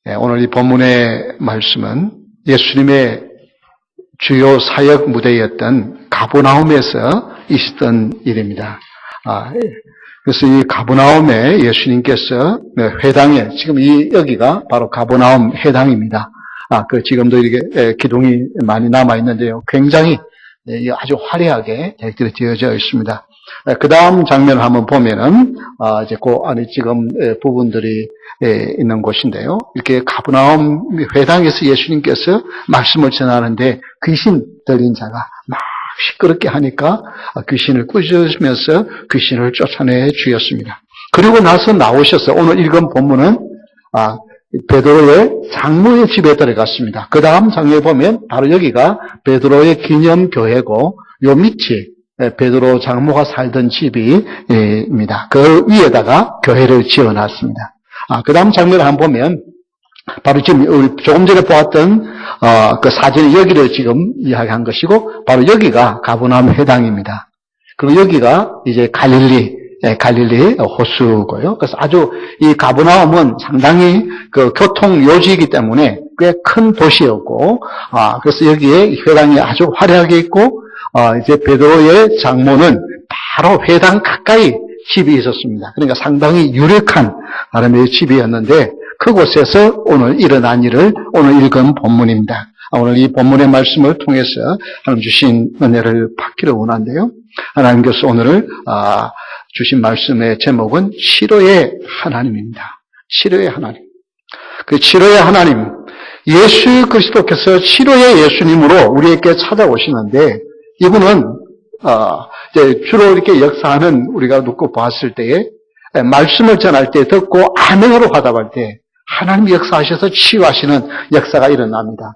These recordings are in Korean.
오늘 이 본문의 말씀은 예수님의 주요 사역 무대였던 가버나움에서 있었던 일입니다. 그래서 이 가버나움에 예수님께서 회당에, 지금 여기가 바로 가버나움 회당입니다. 지금도 이렇게 기둥이 많이 남아있는데요. 굉장히 아주 화려하게 지어져 있습니다. 그 다음 장면을 한번 보면은, 이제 그 안에 지금 부분들이 있는 곳인데요. 이렇게 가버나움 회당에서 예수님께서 말씀을 전하는데 귀신 들린 자가 막 시끄럽게 하니까 귀신을 꾸짖으면서 귀신을 쫓아내 주었습니다. 그리고 나서 나오셔서 오늘 읽은 본문은, 베드로의 장모의 집에 들어갔습니다. 그 다음 장면에 보면 바로 여기가 베드로의 기념교회고 요 밑이 베드로 장모가 살던 집입니다. 그 위에다가 교회를 지어놨습니다. 그 다음 장면을 한번 보면 바로 지금 조금 전에 보았던 그 사진이 여기를 지금 이야기한 것이고 바로 여기가 가버나움 회당입니다. 그리고 여기가 이제 갈릴리 호수고요. 그래서 아주 이 가버나움은 상당히 그 교통 요지이기 때문에 꽤 큰 도시였고, 그래서 여기에 회당이 아주 화려하게 있고, 이제 베드로의 장모는 바로 회당 가까이 집이 있었습니다. 그러니까 상당히 유력한 나름의 집이었는데, 그곳에서 오늘 일어난 일을 오늘 읽은 본문입니다. 오늘 이 본문의 말씀을 통해서 하나님 주신 은혜를 받기를 원하는데요. 하나님께서 오늘 주신 말씀의 제목은 치료의 하나님입니다. 치료의 하나님. 그 치료의 하나님, 예수 그리스도께서 치료의 예수님으로 우리에게 찾아오시는데, 이분은 이제 주로 이렇게 역사하는 우리가 놓고 봤을 때에 말씀을 전할 때 듣고 아멘으로 화답할 때 하나님이 역사하셔서 치유하시는 역사가 일어납니다.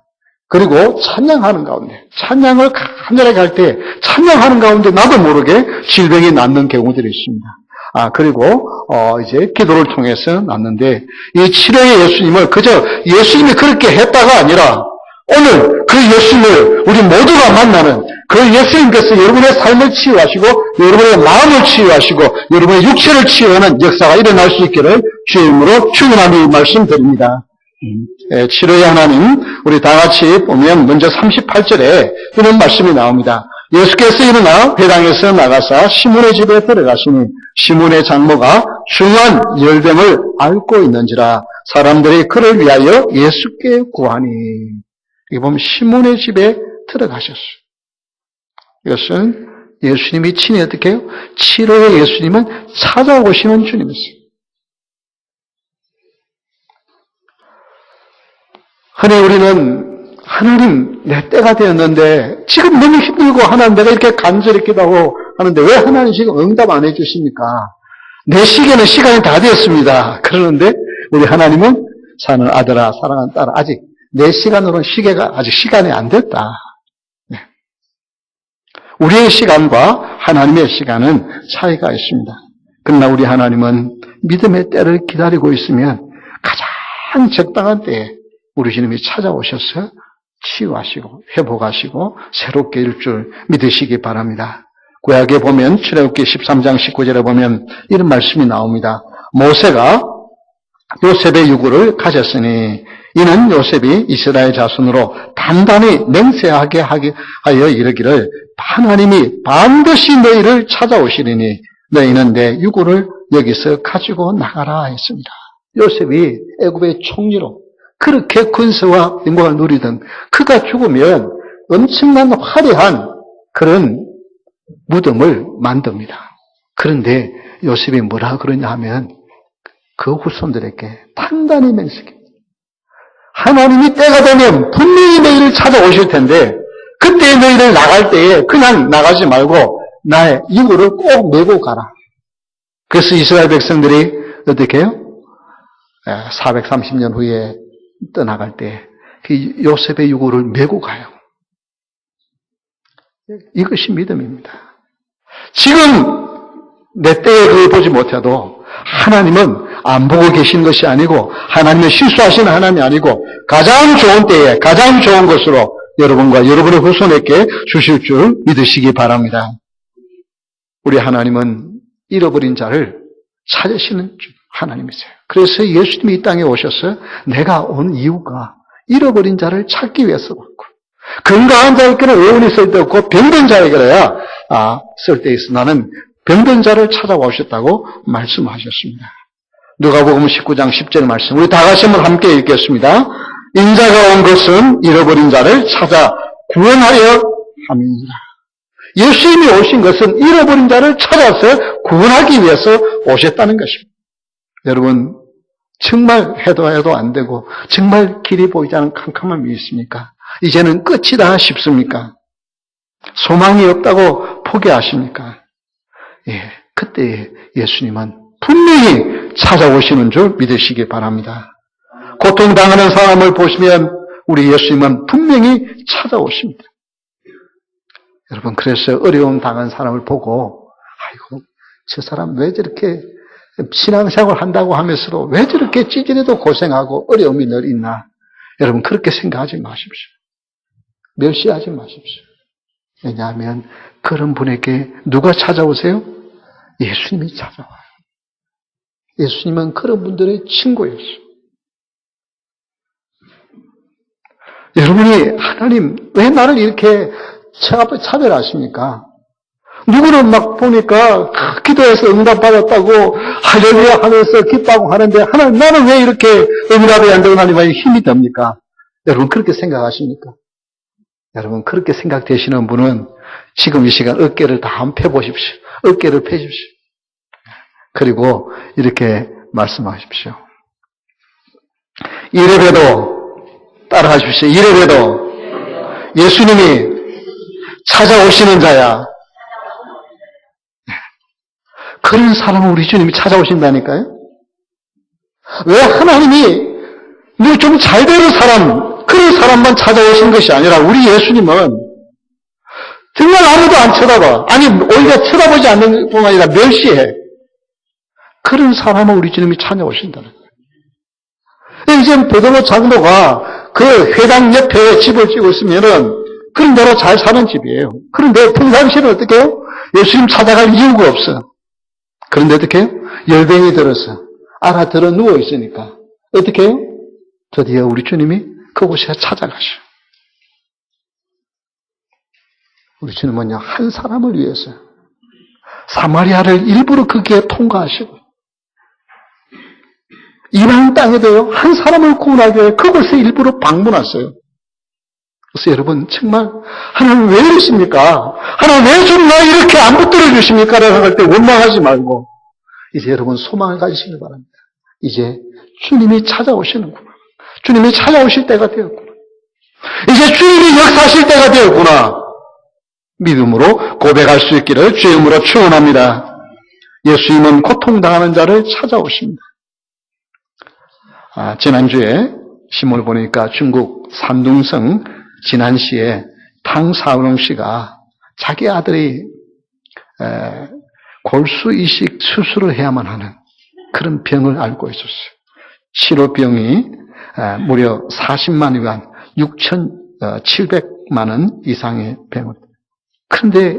그리고 찬양하는 가운데, 찬양을 간절하게 할 때 찬양하는 가운데 나도 모르게 질병이 낫는 경우들이 있습니다. 그리고 이제 기도를 통해서 낫는데, 이 치료의 예수님을 그저 예수님이 그렇게 했다가 아니라 오늘 그 예수님을 우리 모두가 만나는 그 예수님께서 여러분의 삶을 치유하시고 여러분의 마음을 치유하시고 여러분의 육체를 치유하는 역사가 일어날 수 있기를 주의 이름으로 축원하며 말씀드립니다. 치료의 하나님, 우리 다 같이 보면 먼저 38절에 이런 말씀이 나옵니다. 예수께서 일어나 회당에서 나가사 시몬의 집에 들어가시니 시몬의 장모가 중한 열병을 앓고 있는지라 사람들이 그를 위하여 예수께 구하니. 이거 보면 시몬의 집에 들어가셨어요. 이것은 예수님이 친히 어떻게 해요? 치료의 예수님은 찾아오시는 주님이세요. 흔히 우리는 하나님 내 때가 되었는데 지금 너무 힘들고 하나님 내가 이렇게 간절히 기도하고 하는데 왜 하나님 지금 응답 안 해주십니까? 내 시계는 시간이 다 되었습니다. 그러는데 우리 하나님은 사는 아들아 사랑하는 딸아 아직 내 시간으로는 시계가 아직 시간이 안 됐다. 네. 우리의 시간과 하나님의 시간은 차이가 있습니다. 그러나 우리 하나님은 믿음의 때를 기다리고 있으면 가장 적당한 때에 우리 주님이 찾아오셔서 치유하시고 회복하시고 새롭게 일 줄 믿으시기 바랍니다. 구약에 보면 출애굽기 13장 19절에 보면 이런 말씀이 나옵니다. 모세가 요셉의 유구를 가졌으니 이는 요셉이 이스라엘 자손으로 단단히 맹세하게 하여 이르기를 하나님이 반드시 너희를 찾아오시리니 너희는 내 유구를 여기서 가지고 나가라 했습니다. 요셉이 애굽의 총리로 그렇게 근세와 영광을 누리던 그가 죽으면 엄청난 화려한 그런 무덤을 만듭니다. 그런데 요셉이 뭐라 그러냐 하면 그 후손들에게 단단히 맹세합니다. 하나님이 때가 되면 분명히 너희를 찾아오실 텐데 그때 너희를 나갈 때에 그냥 나가지 말고 나의 유구를 꼭 메고 가라. 그래서 이스라엘 백성들이 어떻게 해요? 430년 후에 떠나갈 때 그 요셉의 유구를 메고 가요. 이것이 믿음입니다. 지금 내 때에 그걸 보지 못해도 하나님은 안 보고 계신 것이 아니고 하나님은 실수하시는 하나님이 아니고 가장 좋은 때에 가장 좋은 것으로 여러분과 여러분의 후손에게 주실 줄 믿으시기 바랍니다. 우리 하나님은 잃어버린 자를 찾으시는 하나님이세요. 그래서 예수님이 이 땅에 오셔서 내가 온 이유가 잃어버린 자를 찾기 위해서 왔고, 건강한 자에게는 의원이 쓸데없고 병든 자에게야 쓸데있어. 나는 병든 자를 찾아오셨다고 말씀하셨습니다. 누가복음 19장 10절 말씀, 우리 다 같이 한번 함께 읽겠습니다. 인자가 온 것은 잃어버린 자를 찾아 구원하려 함이니라. 예수님이 오신 것은 잃어버린 자를 찾아서 구원하기 위해서 오셨다는 것입니다. 여러분, 정말 해도 안 되고 정말 길이 보이지 않은 캄캄함이 있습니까? 이제는 끝이다 싶습니까? 소망이 없다고 포기하십니까? 예, 그때 예수님은 분명히 찾아오시는 줄 믿으시기 바랍니다. 고통당하는 사람을 보시면 우리 예수님은 분명히 찾아오십니다. 여러분, 그래서 어려움 당한 사람을 보고 아이고, 저 사람 왜 저렇게 신앙생활 한다고 하면서도 왜 저렇게 찌질해도 고생하고 어려움이 늘 있나? 여러분, 그렇게 생각하지 마십시오. 멸시하지 마십시오. 왜냐하면 그런 분에게 누가 찾아오세요? 예수님이 찾아와요. 예수님은 그런 분들의 친구였어요. 여러분이 하나님 왜 나를 이렇게 차별하십니까? 누구는 막 보니까 기도해서 응답받았다고 할렐루야 하면서 기뻐하고 하는데 하나님 나는 왜 이렇게 응답이 안 되고 하나님의 힘이 됩니까? 여러분 그렇게 생각하십니까? 여러분 그렇게 생각되시는 분은 지금 이 시간 어깨를 다 한번 펴보십시오. 어깨를 펴십시오. 그리고 이렇게 말씀하십시오. 이래봬도 따라하십시오. 이래봬도 예수님이 찾아오시는 자야. 그런 사람은 우리 주님이 찾아오신다니까요. 왜 하나님이 뭐 좀 잘되는 사람, 그런 사람만 찾아오신 것이 아니라 우리 예수님은 정말 아무도 안 쳐다봐. 아니 오히려 쳐다보지 않는 뿐만 아니라 멸시해. 그런 사람은 우리 주님이 찾아오신다는 거예요. 이제 베드로 장로가 그 회당 옆에 집을 짓고 있으면은 그런 대로 잘 사는 집이에요. 그런데 평상시에는 어떻게 해요? 예수님 찾아갈 이유가 없어. 그런데 어떻게 해요? 열병이 들어서 알아들어 누워 있으니까 어떻게 해요? 드디어 우리 주님이 그곳에 찾아가셔. 우리 주님은요, 한 사람을 위해서 사마리아를 일부러 거기에 통과하시고 이방 땅에도요, 한 사람을 구원하기 위해 그곳에 일부러 방문했어요. 그래서 여러분 정말 하나님 왜 이러십니까? 하나님 왜 좀 나 이렇게 안 붙들어 주십니까? 라고 할 때 원망하지 말고 이제 여러분 소망을 가지시기 바랍니다. 이제 주님이 찾아오시는구나. 주님이 찾아오실 때가 되었구나. 이제 주님이 역사하실 때가 되었구나. 믿음으로 고백할 수 있기를 주의 이름으로 축원합니다. 예수님은 고통당하는 자를 찾아오십니다. 지난주에 신문을 보니까 중국 산둥성 진안시에 탕사우롱 씨가 자기 아들이 골수 이식 수술을 해야만 하는 그런 병을 앓고 있었어요. 치료비용이 무려 40만 위안, 6,700만 원 이상의 병을. 그런데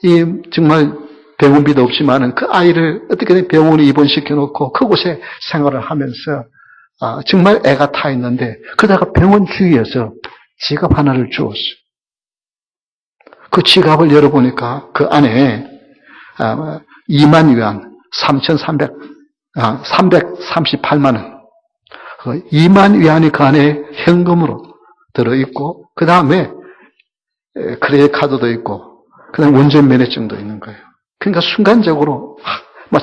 이 정말 병원비도 없지만은 그 아이를 어떻게든 병원에 입원시켜 놓고 그곳에 생활을 하면서 정말 애가 타 있는데 그다가 병원 주위에서 지갑 하나를 주었어요. 그 지갑을 열어보니까 그 안에 2만 위안, 338만 원. 2만 위안이 그 안에 현금으로 들어있고, 그 다음에 크레딧 카드도 있고, 그 다음에 원전 면허증도 있는 거예요. 그러니까 순간적으로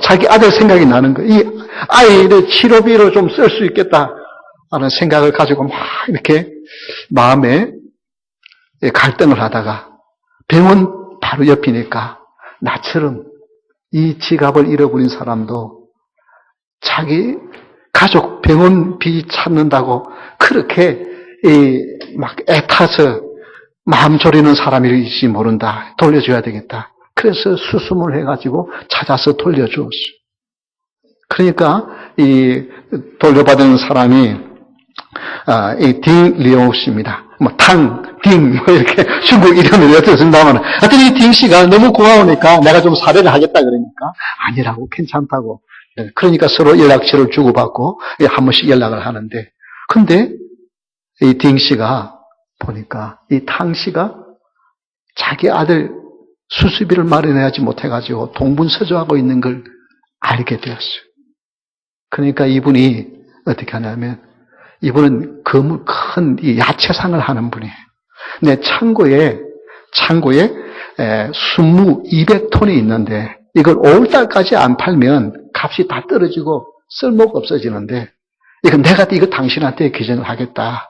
자기 아들 생각이 나는 거예요. 이 아이를 치료비로 좀 쓸 수 있겠다 하는 생각을 가지고 막 이렇게 마음에 갈등을 하다가 병원 바로 옆이니까 나처럼 이 지갑을 잃어버린 사람도 자기 가족 병원비 찾는다고 그렇게 막 애타서 마음 졸이는 사람일지 모른다. 돌려줘야 되겠다. 그래서 수습을 해가지고 찾아서 돌려주었어요. 그러니까 이 돌려받은 사람이 이 딩 리오 씨입니다. 딩 이렇게 중국 이름을 엿듣습니다만 하여튼 이 딩 씨가 너무 고마우니까 내가 좀 사례를 하겠다 그러니까 아니라고 괜찮다고 그러니까 서로 연락처를 주고받고 한 번씩 연락을 하는데, 근데 이 딩 씨가 보니까 이 탕 씨가 자기 아들 수술비를 마련하지 못해가지고 동분서주하고 있는 걸 알게 되었어요. 그러니까 이분이 어떻게 하냐면, 이분은 큰 야채상을 하는 분이에요. 내 창고에 순무 200톤이 있는데, 이걸 5월달까지 안 팔면 값이 다 떨어지고 쓸모가 없어지는데, 내가 이거 당신한테 기증을 하겠다.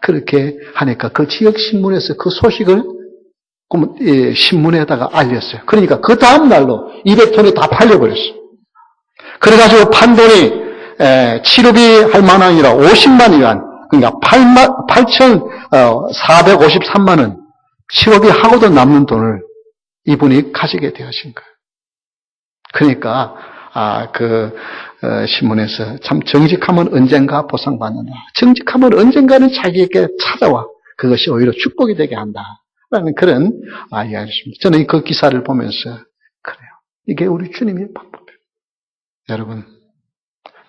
그렇게 하니까 그 지역 신문에서 그 소식을 신문에다가 알렸어요. 그러니까 그 다음 날로 200톤이 다 팔려버렸어요. 그래가지고 판 돈이 치료비 할 만한 이라 50만 위안, 그러니까 8,453만 원, 치료비 하고도 남는 돈을 이분이 가지게 되어진 거예요. 그러니까 신문에서 참 정직하면 언젠가 보상받는다. 정직하면 언젠가는 자기에게 찾아와. 그것이 오히려 축복이 되게 한다라는 그런 이야기입니다. 저는 그 기사를 보면서 그래요. 이게 우리 주님의 방법이에요. 여러분,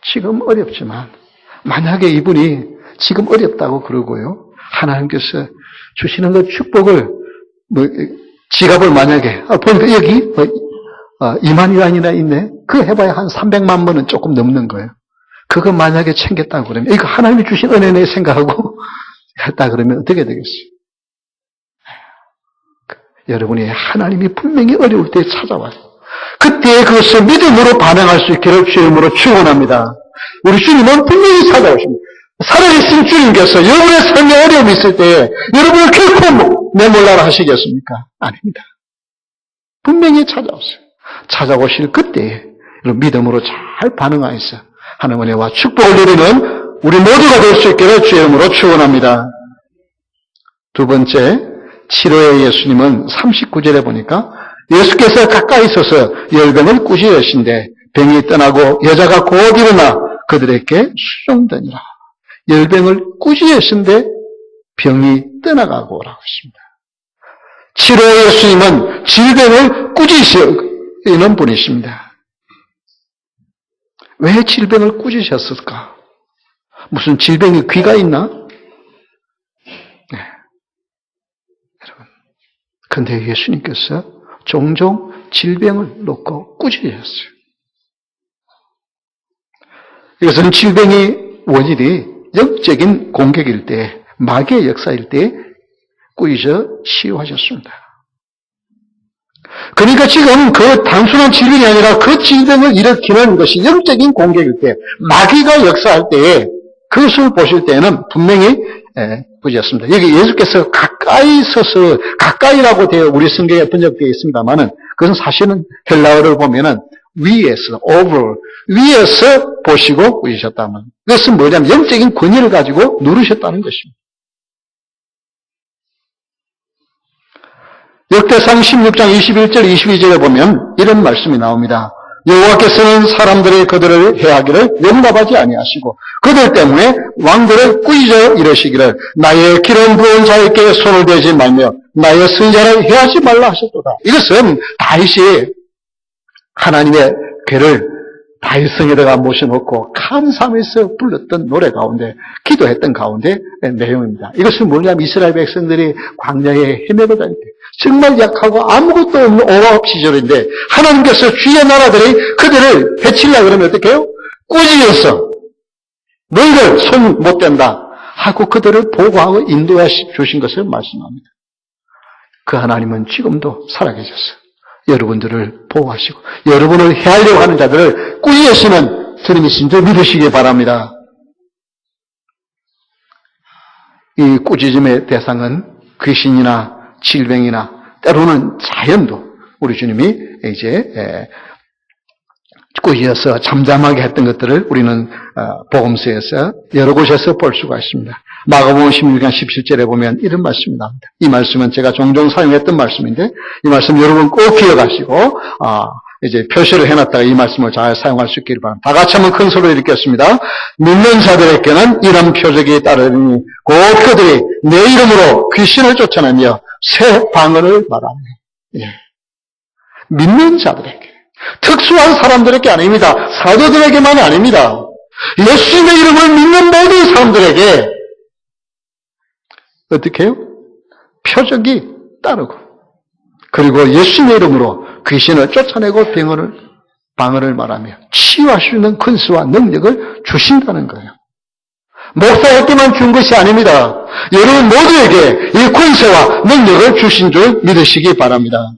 지금 어렵지만 만약에 이분이 지금 어렵다고 그러고요, 하나님께서 주시는 그 축복을 지갑을 만약에 보니까 여기 2만 위안이나 있네. 그거 해봐야 한 300만 원은 조금 넘는 거예요. 그거 만약에 챙겼다고 그러면 이거 하나님이 주신 은혜네 생각하고 했다 그러면 어떻게 되겠어요? 여러분이 하나님이 분명히 어려울 때 찾아와요. 그때 그것을 믿음으로 반응할 수 있기를 주님으로 축원합니다. 우리 주님은 분명히 찾아오십니다. 살아계신 주님께서 여러분의 삶에 어려움이 있을 때 여러분을 결코 내몰라라 하시겠습니까? 아닙니다. 분명히 찾아오세요. 찾아오실 그때에 믿음으로 잘 반응하여서 하나님의 은혜와 축복을 누리는 우리 모두가 될 수 있기를 주의 이름으로 축원합니다. 두 번째, 치료의 예수님은 39절에 보니까 예수께서 가까이 서서 열병을 꾸짖으신데 병이 떠나고 여자가 곧 일어나 그들에게 수종되니라. 열병을 꾸짖으신데 병이 떠나가고 오라고 했습니다. 치료의 예수님은 질병을 꾸짖으시는 분이십니다. 왜 질병을 꾸짖으셨을까? 무슨 질병이 귀가 있나? 네. 여러분, 그런데 예수님께서 종종 질병을 놓고 꾸짖으셨어요. 이것은 질병의 원인이 영적인 공격일 때, 마귀의 역사일 때 꾸짖어 치유하셨습니다. 그러니까 지금 그 단순한 질병이 아니라 그 질병을 일으키는 것이 영적인 공격일 때, 마귀가 역사할 때에 그것을 보실 때는 분명히 꾸짖었습니다. 여기 예수께서 가까이 서서, 가까이라고 되어 우리 성경에 번역되어 있습니다만은 그것은 사실은 헬라어를 보면은 위에서, over, 위에서 보시고 꾸짖으셨다면, 그것은 뭐냐면 영적인 권위를 가지고 누르셨다는 것입니다. 역대상 16장 21절 22절에 보면 이런 말씀이 나옵니다. 여호와께서는 사람들의 그들을 해하기를 용납하지 아니하시고 그들 때문에 왕들을 꾸짖어 이르시기를 나의 기름 부은 자에게 손을 대지 말며 나의 선자를 해하지 말라 하셨도다. 이것은 다윗이 하나님의 괴를 다윗성에다가 모셔놓고 감사하면서 불렀던 노래 가운데, 기도했던 가운데 내용입니다. 이것은 뭐냐면 이스라엘 백성들이 광야에 헤매고 다닐 때 정말 약하고 아무것도 없는 오합 시절인데 하나님께서 주의 나라들이 그들을 해치려고 그러면 어떻게 해요? 꾸짖어서 너희들 손 못 댄다 하고 그들을 보호하고 인도해 주신 것을 말씀합니다. 그 하나님은 지금도 살아계셔서 여러분들을 보호하시고 여러분을 해하려고 하는 자들을 꾸짖으시는 주님이신 줄 믿으시기 바랍니다. 이 꾸짖음의 대상은 귀신이나 질병이나 때로는 자연도 우리 주님이 이제 꾸짖어서 잠잠하게 했던 것들을 우리는 복음서에서 여러 곳에서 볼 수가 있습니다. 마가복음 16장 17절에 보면 이런 말씀이 나옵니다. 이 말씀은 제가 종종 사용했던 말씀인데 이 말씀 여러분 꼭 기억하시고 이제 표시를 해놨다가 이 말씀을 잘 사용할 수 있기를 바랍니다. 다 같이 한번 큰 소리로 읽겠습니다. 믿는 자들에게는 이런 표적이 따르니 곧 그들이 내 이름으로 귀신을 쫓아내며 새 방언을 말하니. 예. 믿는 자들에게. 특수한 사람들에게 아닙니다. 사도들에게만이 아닙니다. 예수님의 이름을 믿는 모든 사람들에게 어떻게 해요? 표적이 따르고, 그리고 예수님의 이름으로 귀신을 쫓아내고 방언을 말하며 치유할 수 있는 권세와 능력을 주신다는 거예요. 목사에게만 준 것이 아닙니다. 여러분 모두에게 이 권세와 능력을 주신 줄 믿으시기 바랍니다.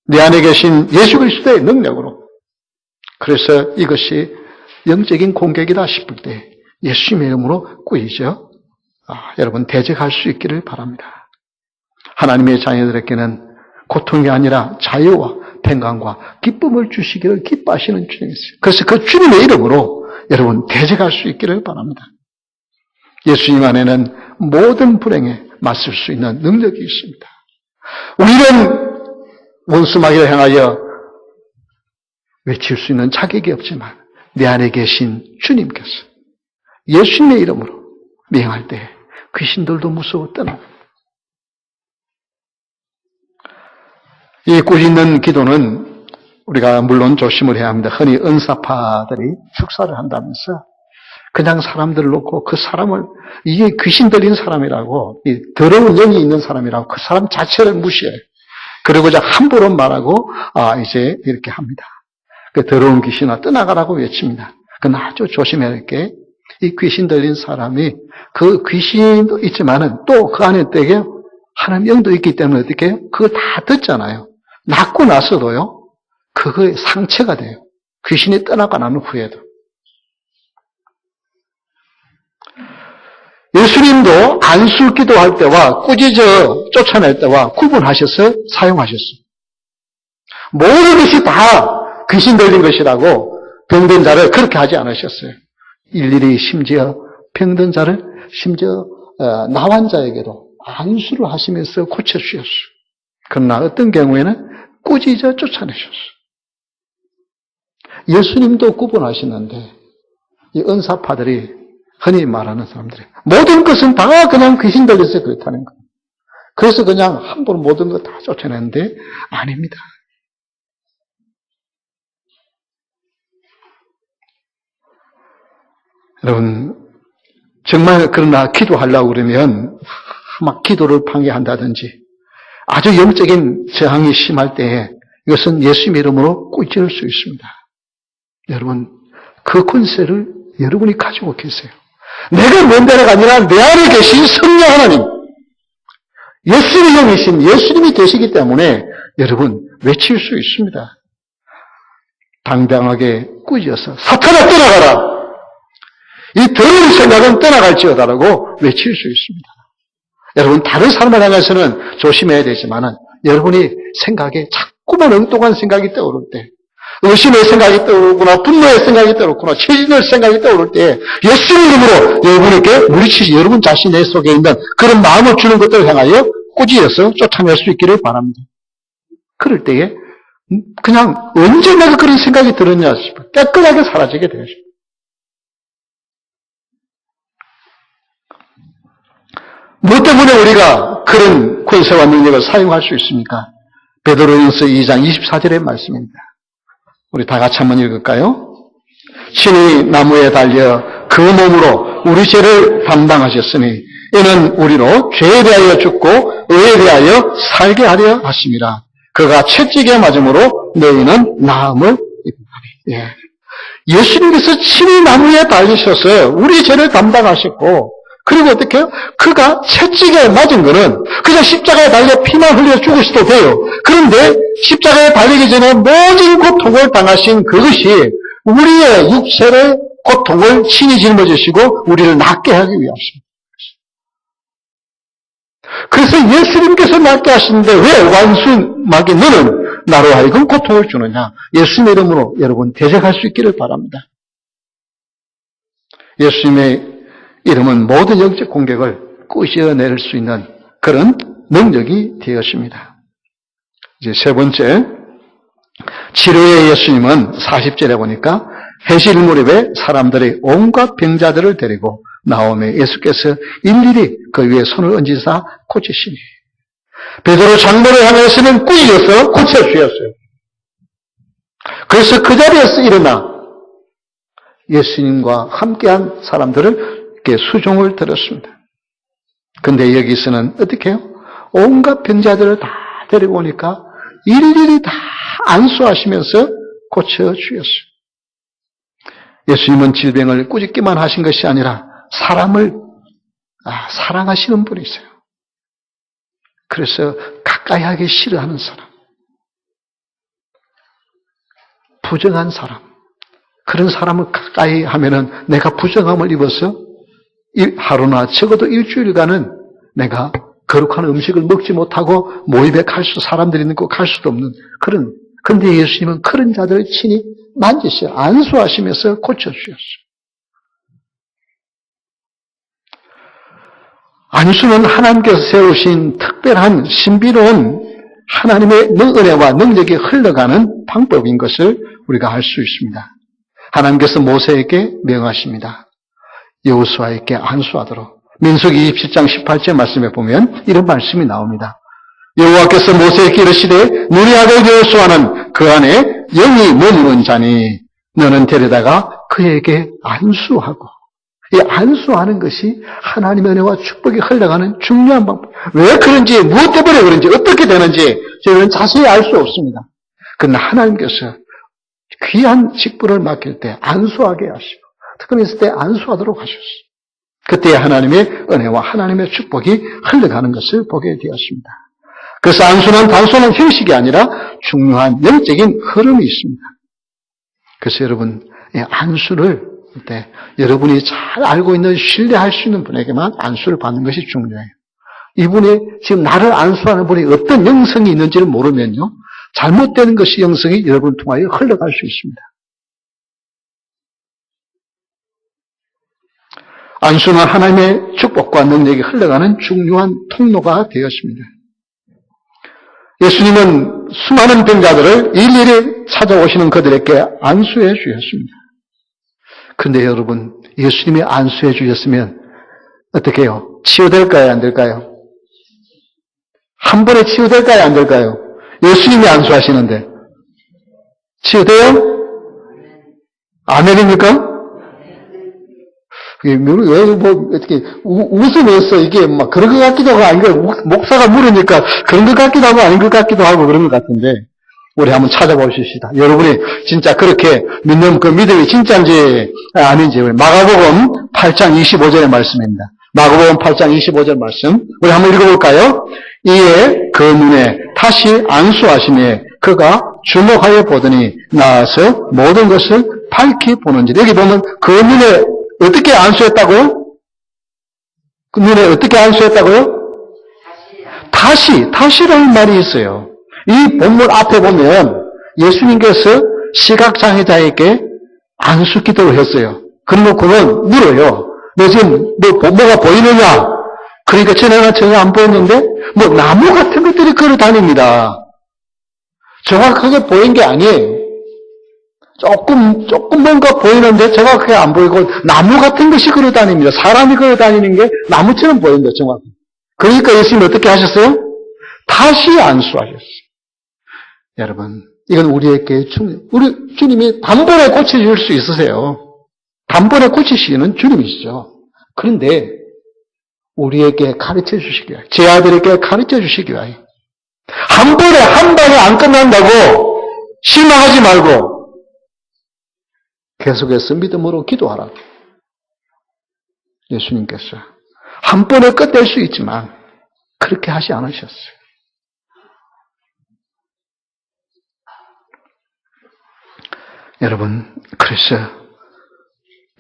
내 안에 계신 예수 그리스도의 능력으로. 그래서 이것이 영적인 공격이다 싶을 때 예수님의 이름으로 꾸이죠. 여러분 대적할 수 있기를 바랍니다. 하나님의 자녀들에게는 고통이 아니라 자유와 평강과 기쁨을 주시기를 기뻐하시는 주님이세요. 그래서 그 주님의 이름으로 여러분 대적할 수 있기를 바랍니다. 예수님 안에는 모든 불행에 맞설 수 있는 능력이 있습니다. 우리는 원수마귀를 향하여 외칠 수 있는 자격이 없지만 내 안에 계신 주님께서 예수님의 이름으로 명할 때 귀신들도 무서워 떠납니다. 이 꾸짖는 기도는 우리가 물론 조심을 해야 합니다. 흔히 은사파들이 축사를 한다면서 그냥 사람들을 놓고 그 사람을 이게 귀신 들린 사람이라고, 이 더러운 영이 있는 사람이라고 그 사람 자체를 무시해요. 그리고 이제 함부로 말하고 이제 이렇게 합니다. 그 더러운 귀신아 떠나가라고 외칩니다. 그러나 아주 조심해야 할 게 이 귀신 들린 사람이 그 귀신도 있지만은 또 그 안에 되게 하나님 영도 있기 때문에 어떻게 해요? 그거 다 듣잖아요. 낳고 나서도요, 그거에 상처가 돼요. 귀신이 떠나가 난 후에도. 예수님도 안수 기도할 때와 꾸짖어 쫓아낼 때와 구분하셔서 사용하셨어요. 모든 것이 다 귀신 들린 것이라고 병든 자를 그렇게 하지 않으셨어요. 일일이 심지어 병든 자를 심지어 나환자에게도 안수를 하시면서 고쳐주셨어요. 그러나 어떤 경우에는 꾸짖어 쫓아내셨어요. 예수님도 구분하시는데 이 은사파들이 흔히 말하는 사람들이 모든 것은 다 그냥 귀신 들려서 그렇다는 거예요. 그래서 그냥 함부로 모든 것 다 쫓아내는데 아닙니다. 여러분 정말 그러나 기도하려고 그러면 막 기도를 방해한다든지 아주 영적인 저항이 심할 때에 이것은 예수님의 이름으로 꾸짖을 수 있습니다. 여러분 그 권세를 여러분이 가지고 계세요. 내가 뭔데가 아니라 내 안에 계신 성령 하나님, 예수님의 영이신 예수님이 계시기 때문에 여러분 외칠 수 있습니다. 당당하게 꾸짖어서 사탄아 떠나가라. 이 더러운 생각은 떠나갈지어다라고 외칠 수 있습니다. 여러분 다른 사람을 향해서는 조심해야 되지만은 여러분이 생각에 자꾸만 엉뚱한 생각이 떠오를 때, 의심의 생각이 떠오르거나 분노의 생각이 떠오르거나 체진의 생각이 떠오를 때 예수님 이름으로 여러분에게 물리치시 여러분 자신의 속에 있는 그런 마음을 주는 것들을 향하여 꾸짖어서 쫓아낼 수 있기를 바랍니다. 그럴 때에 그냥 언제 내가 그런 생각이 들었냐 싶어 깨끗하게 사라지게 되죠. 무엇 때문에 우리가 그런 권세와 능력을 사용할 수 있습니까? 베드로전서 2장 24절의 말씀입니다. 우리 다 같이 한번 읽을까요? 친히 나무에 달려 그 몸으로 우리 죄를 담당하셨으니 이는 우리로 죄에 대하여 죽고 의에 대하여 살게 하려 하심이라. 그가 채찍에 맞음으로 너희는 나음을 입으리니. 예수님께서 친히 나무에 달리셔서 우리 죄를 담당하셨고, 그리고 어떻게 해요? 그가 채찍에 맞은 거는 그냥 십자가에 달려 피만 흘려 죽으셔도 돼요. 그런데 십자가에 달리기 전에 모든 고통을 당하신 그것이 우리의 육체의 고통을 친히 짊어지시고 우리를 낫게 하기 위함입니다. 그래서 예수님께서 낫게 하시는데 왜 원수마귀 너는 나로 하여금 고통을 주느냐? 예수님의 이름으로 여러분 대적할 수 있기를 바랍니다. 예수님의 이름은 모든 영적 공격을 꾸짖어낼 수 있는 그런 능력이 되었습니다. 이제 세 번째, 치료의 예수님은 40절에 보니까 해질 무렵에 사람들이 온갖 병자들을 데리고 나오며 예수께서 일일이 그 위에 손을 얹으사 고치시니. 베드로 장로를 향해서는 꾸짖어서 고쳐주셨어요. 그래서 그 자리에서 일어나 예수님과 함께한 사람들을 이렇게 수종을 들었습니다. 근데 여기서는 어떻게 해요? 온갖 병자들을 다 데리고 오니까 일일이 다 안수하시면서 고쳐주셨어요. 예수님은 질병을 꾸짖기만 하신 것이 아니라 사람을 사랑하시는 분이세요. 그래서 가까이 하기 싫어하는 사람, 부정한 사람, 그런 사람을 가까이 하면은 내가 부정함을 입어서 하루나 적어도 일주일간은 내가 거룩한 음식을 먹지 못하고 모임에 사람들이 있는 곳 갈 수도 없는 그런, 근데 예수님은 그런 자들을 친히 만지셔 안수하시면서 고쳐주셨어요. 안수는 하나님께서 세우신 특별한 신비로운 하나님의 은혜와 능력이 흘러가는 방법인 것을 우리가 알 수 있습니다. 하나님께서 모세에게 명하십니다. 여호수아에게 안수하도록. 민수기 27장 18절 말씀에 보면 이런 말씀이 나옵니다. 여호와께서 모세에게 이르시되 너희 아들 여호수아는 그 안에 영이 머무는 자니 너는 데려다가 그에게 안수하고. 이 안수하는 것이 하나님의 은혜와 축복이 흘러가는 중요한 방법. 왜 그런지, 무엇 때문에 그런지, 어떻게 되는지 저희는 자세히 알 수 없습니다. 그러나 하나님께서 귀한 직분을 맡길 때 안수하게 하시고 특권이 있을 때 안수하도록 하셨어요. 그때 하나님의 은혜와 하나님의 축복이 흘러가는 것을 보게 되었습니다. 그래서 안수는 단순한 형식이 아니라 중요한 영적인 흐름이 있습니다. 그래서 여러분, 안수를 여러분이 잘 알고 있는 신뢰할 수 있는 분에게만 안수를 받는 것이 중요해요. 이분이 지금 나를 안수하는 분이 어떤 영성이 있는지를 모르면요, 잘못되는 것이 영성이 여러분 통하여 흘러갈 수 있습니다. 안수는 하나님의 축복과 능력이 흘러가는 중요한 통로가 되었습니다. 예수님은 수많은 병자들을 일일이 찾아오시는 그들에게 안수해 주셨습니다. 그런데 여러분, 예수님이 안수해 주셨으면 어떻게 해요? 치유될까요? 안 될까요? 한 번에 치유될까요? 안 될까요? 예수님이 안수하시는데 치유돼요? 아멘입니까? 왜 어떻게 웃으면서 이게 막 그런 것 같기도 하고 아니고 목사가 물으니까 그런 것 같기도 하고 아닌 것 같기도 하고 그런 것 같은데 우리 한번 찾아보십시다. 여러분이 진짜 그렇게 믿는 그 믿음이 진짜인지 아닌지 마가복음 8장 25절의 말씀입니다. 마가복음 8장 25절 말씀 우리 한번 읽어볼까요? 이에 그 눈에 다시 안수하시매 그가 주목하여 보더니 나아서 모든 것을 밝히 보는지. 여기 보면 그 눈에 어떻게 안수했다고요? 그 눈에 어떻게 안수했다고요? 다시라는 말이 있어요. 이 본문 앞에 보면 예수님께서 시각장애자에게 안수 기도를 했어요. 그러고는 물어요. 너 지금 뭐가 보이느냐? 그러니까 전혀 안 보였는데 나무 같은 것들이 걸어 다닙니다. 정확하게 보인 게 아니에요. 조금 뭔가 보이는데 정확하게 안 보이고 나무 같은 것이 걸어 다닙니다. 사람이 걸어 다니는 게 나무처럼 보인다, 정확히. 그러니까 예수님이 어떻게 하셨어요? 다시 안수하셨어요. 여러분, 이건 우리에게 우리 주님이 단번에 고쳐줄 수 있으세요. 단번에 고치시는 주님이시죠. 그런데 우리에게 가르쳐 주시기 위하여, 제 아들에게 가르쳐 주시기 위하여 한 번에 한 방에 안 끝난다고 실망하지 말고 계속해서 믿음으로 기도하라. 예수님께서 한 번에 끝낼 수 있지만 그렇게 하지 않으셨어요. 여러분, 그래서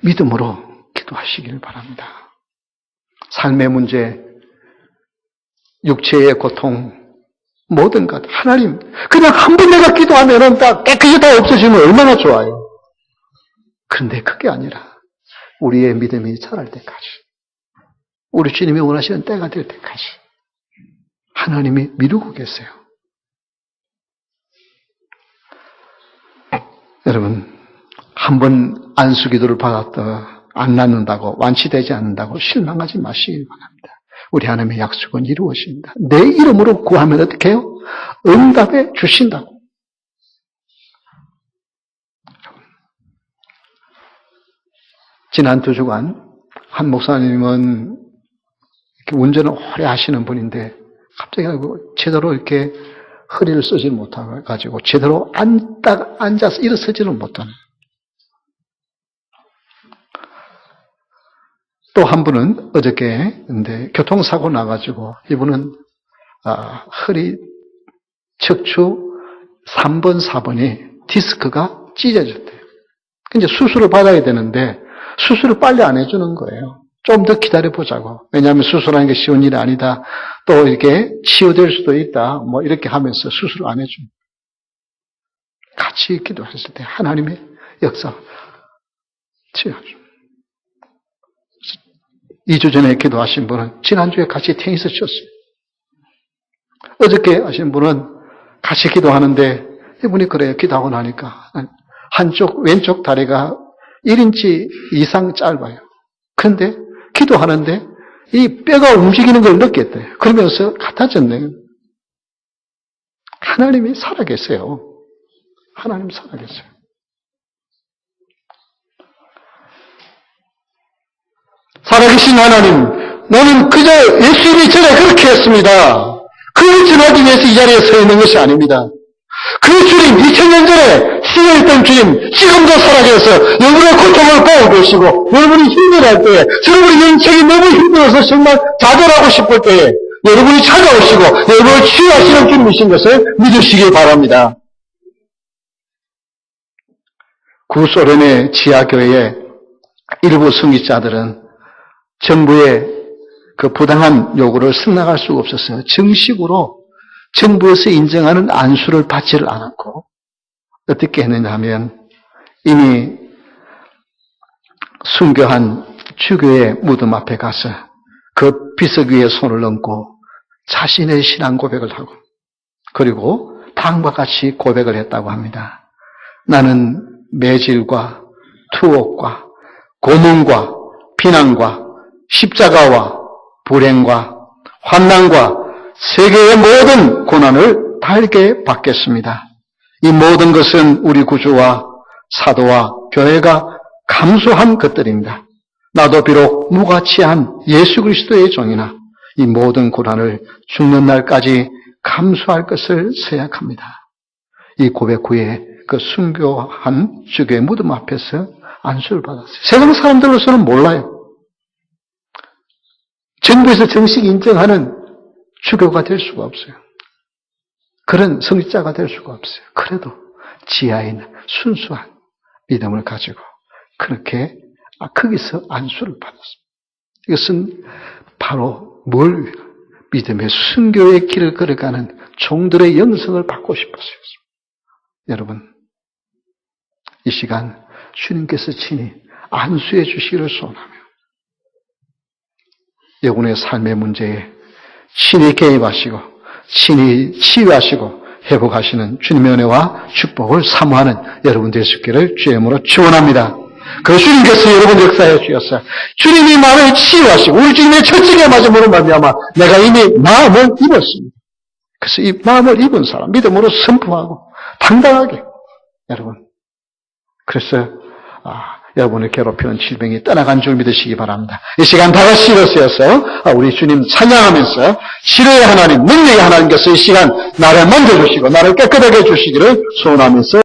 믿음으로 기도하시길 바랍니다. 삶의 문제, 육체의 고통, 모든 것, 하나님, 그냥 한 번 내가 기도하면은 다 깨끗이 다 없어지면 얼마나 좋아요. 그런데 그게 아니라 우리의 믿음이 자랄 때까지, 우리 주님이 원하시는 때가 될 때까지 하나님이 미루고 계세요. 여러분, 한 번 안수기도를 받았다 안 낫는다고, 완치되지 않는다고 실망하지 마시길 바랍니다. 우리 하나님의 약속은 이루어집니다. 내 이름으로 구하면 어떻게 해요? 응답해 주신다고. 지난 2주간 한 목사님은 이렇게 운전을 오래 하시는 분인데 갑자기 제대로 이렇게 허리를 쓰지 못해가지고 제대로 앉아서 일어서지를 못하는. 또 한 분은 어저께 근데 교통사고 나가지고 이분은 허리 척추 3번, 4번이 디스크가 찢어졌대요. 이제 수술을 받아야 되는데 수술을 빨리 안 해주는 거예요. 좀 더 기다려보자고. 왜냐하면 수술하는 게 쉬운 일이 아니다. 또 이렇게 치유될 수도 있다. 뭐 이렇게 하면서 수술을 안 해줍니다. 같이 기도했을 때 하나님의 역사 치유하죠. 2주 전에 기도하신 분은 지난주에 같이 테니스 쳤어요. 어저께 하신 분은 같이 기도하는데 이분이 그래요. 기도하고 나니까 한쪽 왼쪽 다리가 1인치 이상 짧아요. 그런데 기도하는데 이 뼈가 움직이는 걸 느꼈대요. 그러면서 같아졌네요. 하나님이 살아계세요. 하나님 살아계세요. 살아계신 하나님, 너는 그저 예수님이 전에 그렇게 했습니다. 그를 전하기 위해서 이 자리에 서 있는 것이 아닙니다. 그 주님, 2000년 전에 시행했던 주님, 지금도 살아계셔서 여러분의 고통을 보고 계시고, 여러분이 힘들할 때에, 여러분의 인생이 너무 힘들어서 정말 좌절하고 싶을 때에, 여러분이 찾아오시고, 여러분을 치유하시는 주님이신 것을 믿으시기 바랍니다. 구소련의 지하교회의 일부 성직자들은 정부의 그 부당한 요구를 승낙할 수가 없어서 정식으로 정부에서 인정하는 안수를 받지를 않았고 어떻게 했느냐 하면 이미 순교한 주교의 무덤 앞에 가서 그 비석 위에 손을 얹고 자신의 신앙 고백을 하고 그리고 다음과 같이 고백을 했다고 합니다. 나는 매질과 투옥과 고문과 비난과 십자가와 불행과 환난과 세계의 모든 고난을 달게 받겠습니다. 이 모든 것은 우리 구주와 사도와 교회가 감수한 것들입니다. 나도 비록 무가치한 예수 그리스도의 종이나 이 모든 고난을 죽는 날까지 감수할 것을 서약합니다. 이 고백 후에 그 순교한 주교의 무덤 앞에서 안수를 받았어요. 세상 사람들로서는 몰라요. 정부에서 정식 인정하는 주교가 될 수가 없어요. 그런 성직자가 될 수가 없어요. 그래도 지하에 있는 순수한 믿음을 가지고 그렇게 거기서 안수를 받았습니다. 이것은 바로 뭘 믿음의 순교의 길을 걸어가는 종들의 영성을 받고 싶었어요. 여러분, 이 시간 주님께서 친히 안수해 주시기를 소원하며 여러분의 삶의 문제에 친히 개입하시고 친히 치유하시고 회복하시는 주님의 은혜와 축복을 사모하는 여러분 되시기를 주의 이름으로 축원합니다. 그 주님께서 여러분 역사해 주셨어요. 주님이 나를 치유하시고 우리 주님의 철칙에 맞음으로 말미암아 내가 이미 마음을 입었습니다. 그래서 이 마음을 입은 사람 믿음으로 선포하고 당당하게 여러분 그래서 여러분을 괴롭히는 질병이 떠나간 줄 믿으시기 바랍니다. 이 시간 다 같이 일어서서 우리 주님 찬양하면서 치료의 하나님, 능력의 하나님께서 이 시간 나를 만져주시고 나를 깨끗하게 해주시기를 소원하면서